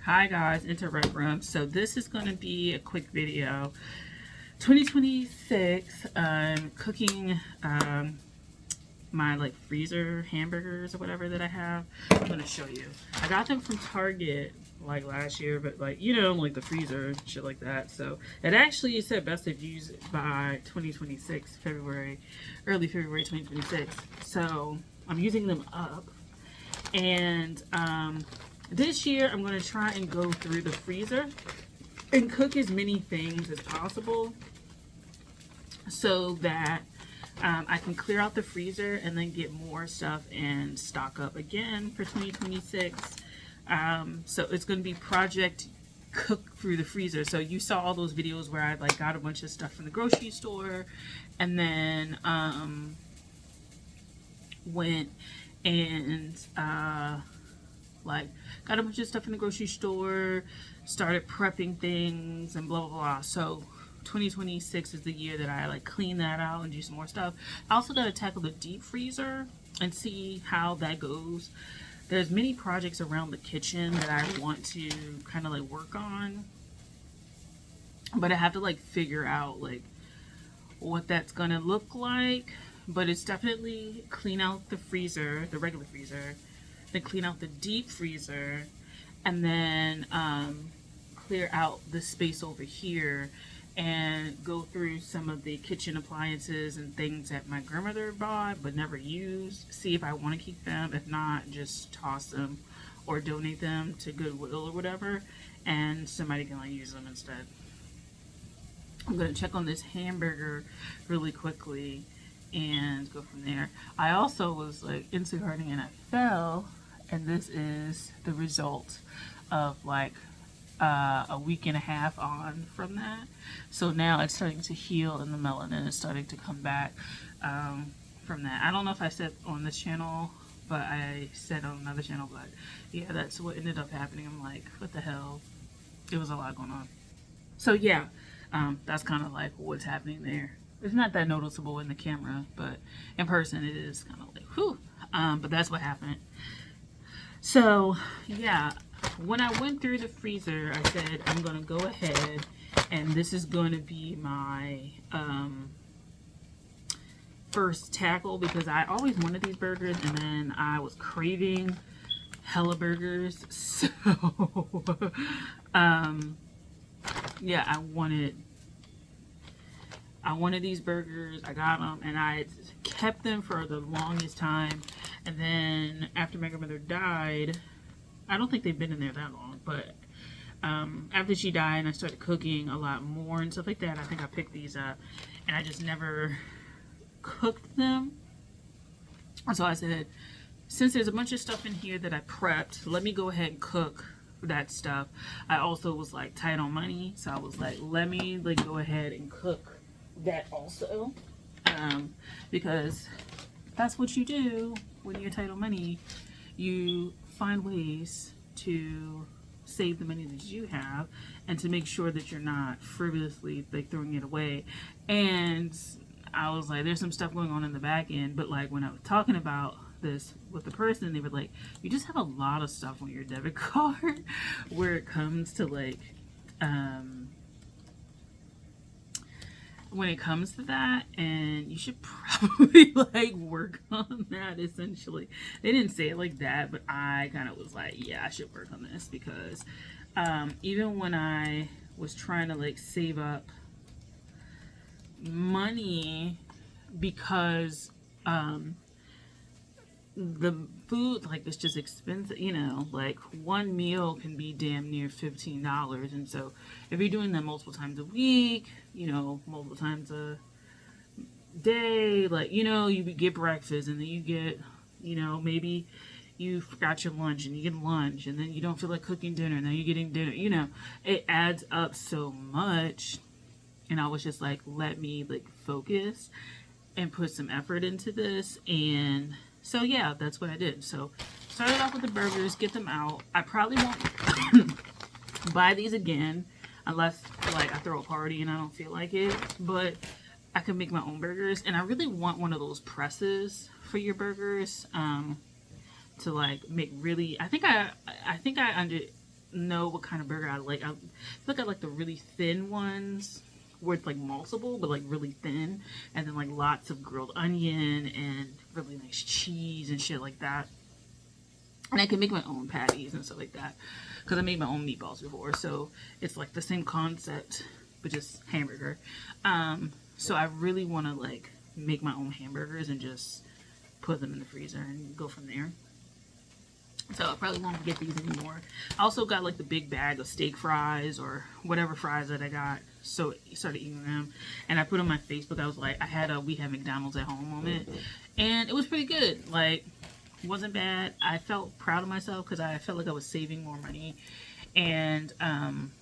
Hi guys, into Red Room. So this is going to be a quick video. 2026, cooking my like freezer hamburgers or whatever that I have. I'm going to show you. I got them from Target like last year, but like, you know, like the freezer and shit like that. So it actually said best to use by 2026, early February 2026. So I'm using them up. And this year I'm going to try and go through the freezer and cook as many things as possible so that I can clear out the freezer and then get more stuff and stock up again for 2026. So it's going to be project cook through the freezer. So you saw all those videos where I like got a bunch of stuff from the grocery store and then went and like got a bunch of stuff in the grocery store, started prepping things and blah blah blah. So 2026 is the year that I like clean that out and do some more stuff. I also got to tackle the deep freezer and see how that goes. There's many projects around the kitchen that I want to kind of like work on, but I have to like figure out like what that's gonna look like. But it's definitely clean out the freezer, the regular freezer, then clean out the deep freezer, and then clear out the space over here and go through some of the kitchen appliances and things that my grandmother bought but never used. See if I want to keep them. If not, just toss them or donate them to Goodwill or whatever, and somebody can like use them instead. I'm gonna check on this hamburger really quickly and go from there. I also was like Instacarting and I fell, and this is the result of like a week and a half on from that. So now it's starting to heal and the melanin is starting to come back from that. I don't know if I said on this channel, but I said on another channel, but yeah, that's what ended up happening. I'm like, what the hell? It was a lot going on. So yeah, that's kind of like what's happening there. It's not that noticeable in the camera, but in person it is kind of like, whew. But that's what happened. So yeah, when I went through the freezer, I said I'm gonna go ahead and this is going to be my first tackle, because I always wanted these burgers and then I was craving hella burgers. So yeah, I wanted these burgers. I got them and I kept them for the longest time. And then after my grandmother died, I don't think they've been in there that long, but after she died and I started cooking a lot more and stuff like that, I think I picked these up and I just never cooked them. So I said, since there's a bunch of stuff in here that I prepped, let me go ahead and cook that stuff. I also was like tight on money, so I was like, let me like go ahead and cook that also, because that's what you do when you're tight on money. You find ways to save the money that you have and to make sure that you're not frivolously like throwing it away. And I was like, there's some stuff going on in the back end, but like when I was talking about this with the person, they were like, you just have a lot of stuff on your debit card where it comes to like when it comes to that, and you should probably like work on that. Essentially, they didn't say it like that, but I kind of was like, yeah, I should work on this, because even when I was trying to like save up money, because the food like it's just expensive, you know, like one meal can be damn near $15. And so if you're doing that multiple times a week, you know, multiple times a day, like, you know, you get breakfast and then you get, you know, maybe you forgot your lunch and you get lunch and then you don't feel like cooking dinner, now you're getting dinner, you know, it adds up so much. And I was just like, let me like focus and put some effort into this. And so yeah, that's what I did. So started off with the burgers, get them out. I probably won't buy these again unless like I throw a party and I don't feel like it, but I can make my own burgers. And I really want one of those presses for your burgers to like make really, I think I know what kind of burger I like. I feel like I like the really thin ones where it's like multiple, but like really thin, and then like lots of grilled onion and really nice cheese and shit like that. And I can make my own patties and stuff like that because I made my own meatballs before, so it's like the same concept but just hamburger. So I really want to like make my own hamburgers and just put them in the freezer and go from there. So I probably won't get these anymore. I also got like the big bag of steak fries or whatever fries that I got. So I started eating them. And I put on my Facebook, I was like, I had a We Have McDonald's at Home moment. And it was pretty good. Like, wasn't bad. I felt proud of myself because I felt like I was saving more money. And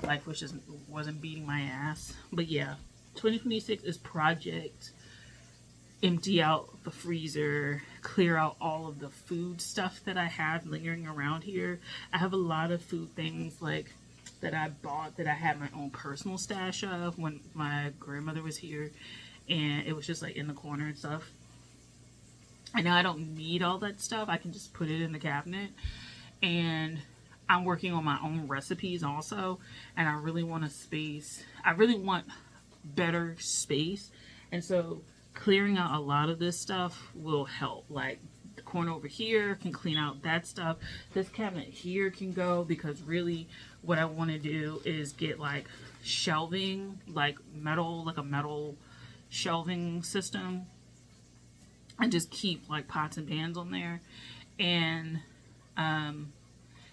life was just wasn't beating my ass. But yeah, 2026 is Project empty out the freezer, clear out all of the food stuff that I have lingering around here. I have a lot of food things like that I bought that I had my own personal stash of when my grandmother was here, and it was just like in the corner and stuff. And now I don't need all that stuff. I can just put it in the cabinet. And I'm working on my own recipes also, and I really want a space. I really want better space. And so clearing out a lot of this stuff will help. Like the corner over here can clean out that stuff. This cabinet here can go because really what I want to do is get like shelving, like metal, like a metal shelving system, and just keep like pots and pans on there, and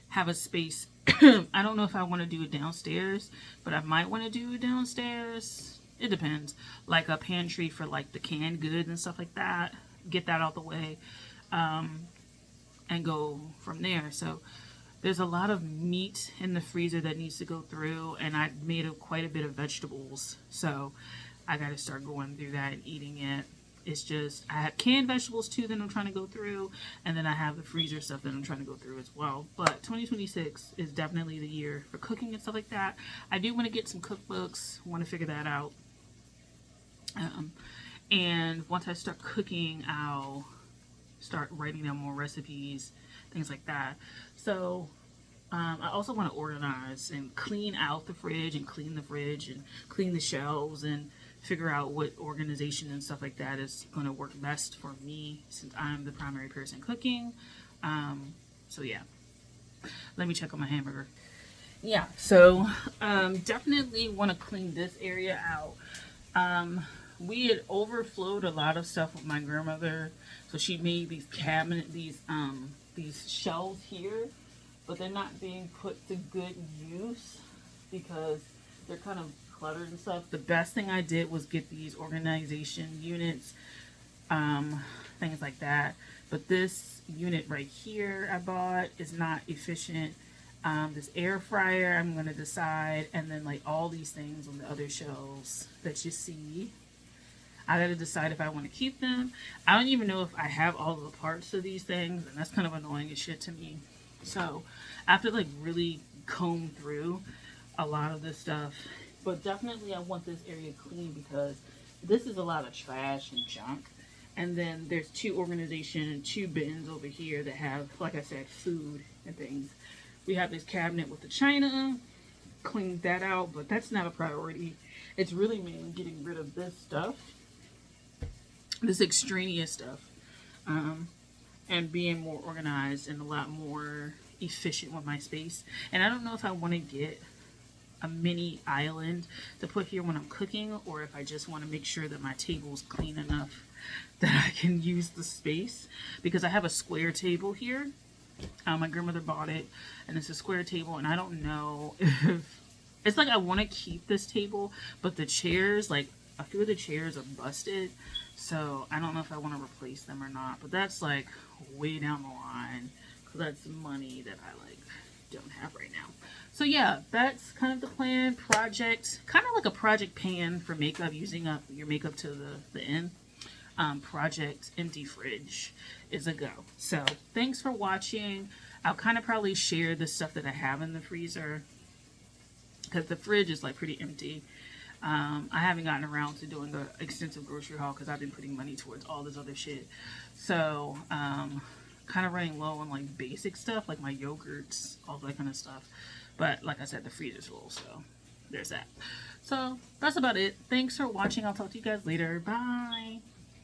have a space. I don't know if I want to do it downstairs, but I might want to do it downstairs. It depends. Like a pantry for like the canned goods and stuff like that. Get that out the way, and go from there. So there's a lot of meat in the freezer that needs to go through, and I made quite a bit of vegetables. So I got to start going through that and eating it. It's just, I have canned vegetables too that I'm trying to go through, and then I have the freezer stuff that I'm trying to go through as well. But 2026 is definitely the year for cooking and stuff like that. I do want to get some cookbooks, want to figure that out. And once I start cooking, I'll start writing down more recipes, things like that. So I also want to organize and clean out the fridge and clean the fridge and clean the shelves and figure out what organization and stuff like that is going to work best for me since I'm the primary person cooking. So yeah, let me check on my hamburger. Yeah, so definitely want to clean this area out. We had overflowed a lot of stuff with my grandmother, so she made these these shelves here, but they're not being put to good use because they're kind of cluttered and stuff. The best thing I did was get these organization units, things like that. But this unit right here I bought is not efficient. This air fryer I'm going to decide, and then like all these things on the other shelves that you see. I got to decide if I want to keep them. I don't even know if I have all of the parts of these things, and that's kind of annoying as shit to me. So I have to like really comb through a lot of this stuff. But definitely I want this area clean because this is a lot of trash and junk. And then there's two organization and two bins over here that have, like I said, food and things. We have this cabinet with the china, cleaned that out, but that's not a priority. It's really mainly getting rid of this stuff, this extraneous stuff, and being more organized and a lot more efficient with my space. And I don't know if I want to get a mini island to put here when I'm cooking, or if I just want to make sure that my table's clean enough that I can use the space, because I have a square table here. My grandmother bought it, and it's a square table, and I don't know if it's like I want to keep this table, but the chairs, like a few of the chairs are busted, so I don't know if I want to replace them or not. But that's like way down the line because that's money that I like don't have right now. So yeah, that's kind of the plan. Project, kind of like a project pan for makeup, using up your makeup to the end. Project empty fridge is a go. So thanks for watching. I'll kind of probably share the stuff that I have in the freezer because the fridge is like pretty empty. I haven't gotten around to doing an extensive grocery haul because I've been putting money towards all this other shit. So kind of running low on like basic stuff, like my yogurts, all that kind of stuff. But like I said, the freezer's full, so there's that. So that's about it. Thanks for watching. I'll talk to you guys later. Bye.